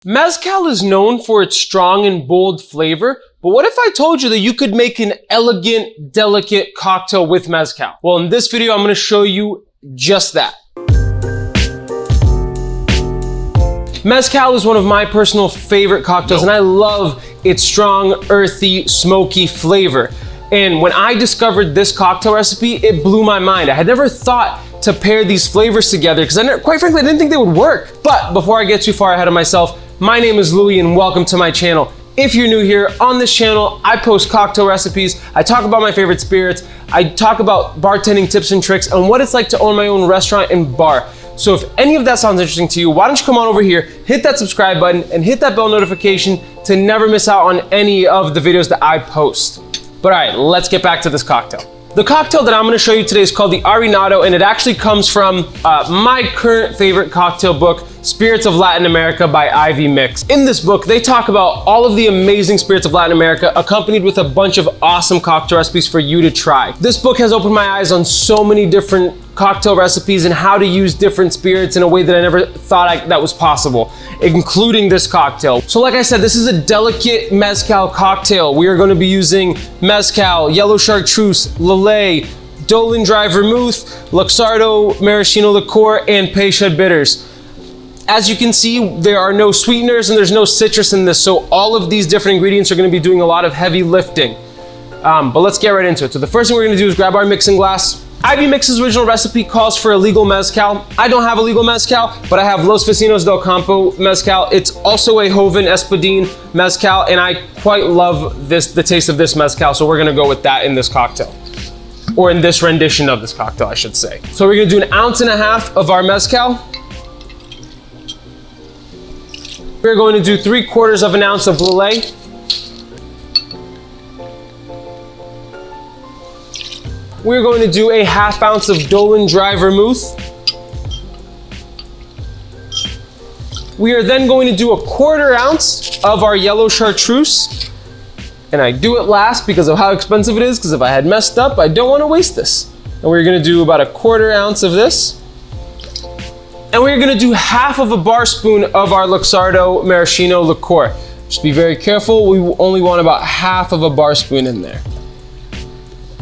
Mezcal is known for its strong and bold flavor, but what if I told you that you could make an elegant, delicate cocktail with mezcal? Well, in this video, I'm going to show you just that. Mezcal is one of my personal favorite cocktails, and I love its strong, earthy, smoky flavor. And when I discovered this cocktail recipe, it blew my mind. I had never thought to pair these flavors together because quite frankly, I didn't think they would work. But before I get too far ahead of myself, my name is Louis and welcome to my channel. If you're new here, on this channel, I post cocktail recipes, I talk about my favorite spirits, I talk about bartending tips and tricks, and what it's like to own my own restaurant and bar. So if any of that sounds interesting to you, why don't you come on over here, hit that subscribe button, and hit that bell notification to never miss out on any of the videos that I post. But all right, let's get back to this cocktail. The cocktail that I'm gonna show you today is called the Arinato, and it actually comes from my current favorite cocktail book, Spirits of Latin America by Ivy Mix. In this book, they talk about all of the amazing spirits of Latin America, accompanied with a bunch of awesome cocktail recipes for you to try. This book has opened my eyes on so many different cocktail recipes and how to use different spirits in a way that I never thought that was possible, including this cocktail. So like I said, this is a delicate mezcal cocktail. We are going to be using mezcal, Yellow Chartreuse, Lillet, Dolin Dry Vermouth, Tsp Maraschino Liqueur, and Peychaud bitters. As you can see, there are no sweeteners and there's no citrus in this, so all of these different ingredients are going to be doing a lot of heavy lifting. But let's get right into it. So the first thing we're going to do is grab our mixing glass. Ivy Mix's original recipe calls for a legal mezcal. I don't have a legal mezcal, but I have Los Vecinos del Campo mezcal. It's also a Joven Espadin Mezcal, and I quite love the taste of this mezcal, so we're gonna go with that in this cocktail. Or in this rendition of this cocktail, I should say. So we're gonna do 1.5 ounces of our mezcal. We're going to do 3/4 ounce of Lillet. We're going to do 1/2 ounce of Dolin Dry Vermouth. We are then going to do 1/4 ounce of our Yellow Chartreuse. And I do it last because of how expensive it is, because if I had messed up, I don't want to waste this. And we're going to do about 1/4 ounce of this. And we're going to do 1/2 bar spoon of our Tsp Maraschino Liqueur. Just be very careful, we only want about 1/2 bar spoon in there.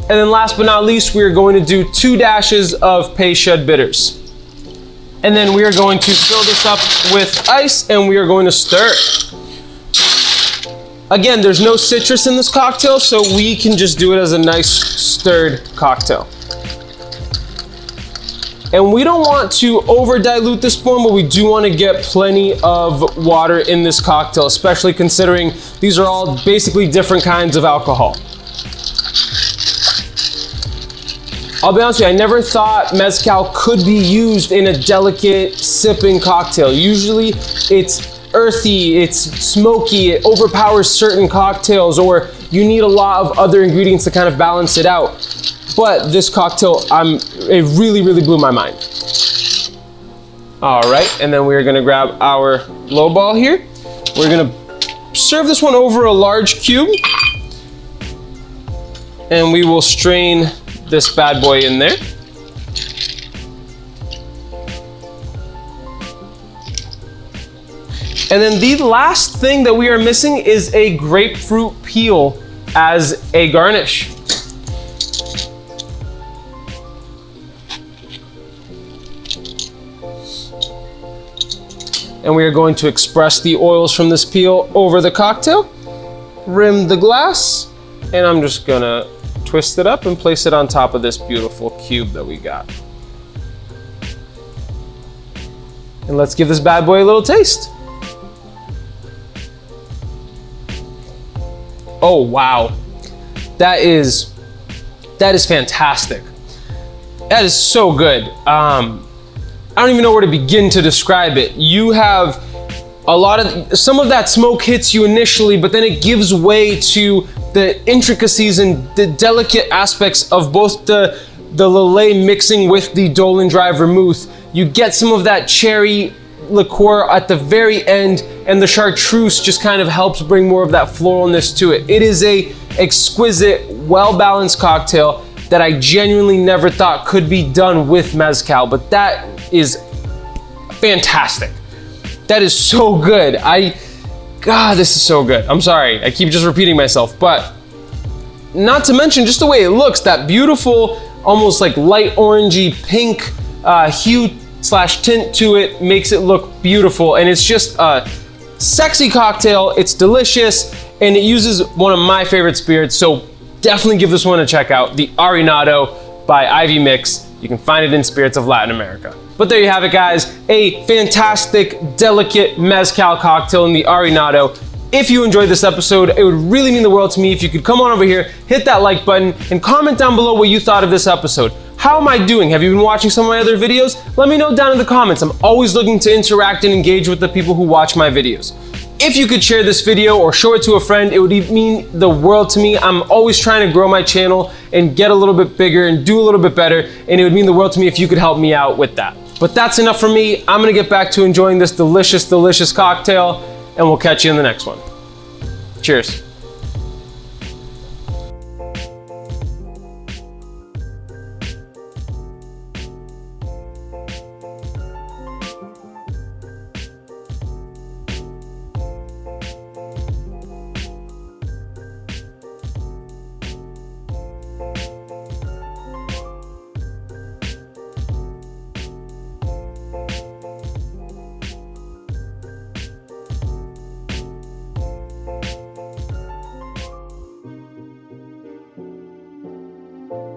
And then last but not least, we are going to do 2 dashes of Peychaud bitters. And then we are going to fill this up with ice and we are going to stir. Again, there's no citrus in this cocktail, so we can just do it as a nice stirred cocktail. And we don't want to over dilute this form, but we do want to get plenty of water in this cocktail, especially considering these are all basically different kinds of alcohol. I'll be honest with you, I never thought mezcal could be used in a delicate sipping cocktail. Usually it's earthy, it's smoky, it overpowers certain cocktails, or you need a lot of other ingredients to kind of balance it out. But this cocktail, it really, really blew my mind. All right, and then we're gonna grab our low ball here. We're gonna serve this one over a large cube, and we will strain this bad boy in there. And then the last thing that we are missing is a grapefruit peel as a garnish. And we are going to express the oils from this peel over the cocktail, rim the glass, and I'm just gonna twist it up and place it on top of this beautiful cube that we got. And let's give this bad boy a little taste. Oh wow, that is fantastic. That is so good. I don't even know where to begin to describe it. You have some of that smoke hits you initially, but then it gives way to the intricacies and the delicate aspects of both the Lillet mixing with the Dolin Dry Vermouth. You get some of that cherry liqueur at the very end, and the chartreuse just kind of helps bring more of that floralness to it. It is a exquisite, well-balanced cocktail that I genuinely never thought could be done with mezcal, but that is fantastic. That is so good. God, this is so good. I'm sorry, I keep just repeating myself, but not to mention just the way it looks, that beautiful, almost like light orangey pink hue / tint to it makes it look beautiful. And it's just a sexy cocktail. It's delicious, and it uses one of my favorite spirits. So definitely give this one a check out, the Arinato by Ivy Mix. You can find it in Spirits of Latin America. But there you have it, guys. A fantastic, delicate mezcal cocktail in the Arinato. If you enjoyed this episode, it would really mean the world to me if you could come on over here, hit that like button, and comment down below what you thought of this episode. How am I doing? Have you been watching some of my other videos? Let me know down in the comments. I'm always looking to interact and engage with the people who watch my videos. If you could share this video or show it to a friend, it would mean the world to me. I'm always trying to grow my channel and get a little bit bigger and do a little bit better, and it would mean the world to me if you could help me out with that. But that's enough for me. I'm gonna get back to enjoying this delicious, delicious cocktail, and we'll catch you in the next one. Cheers.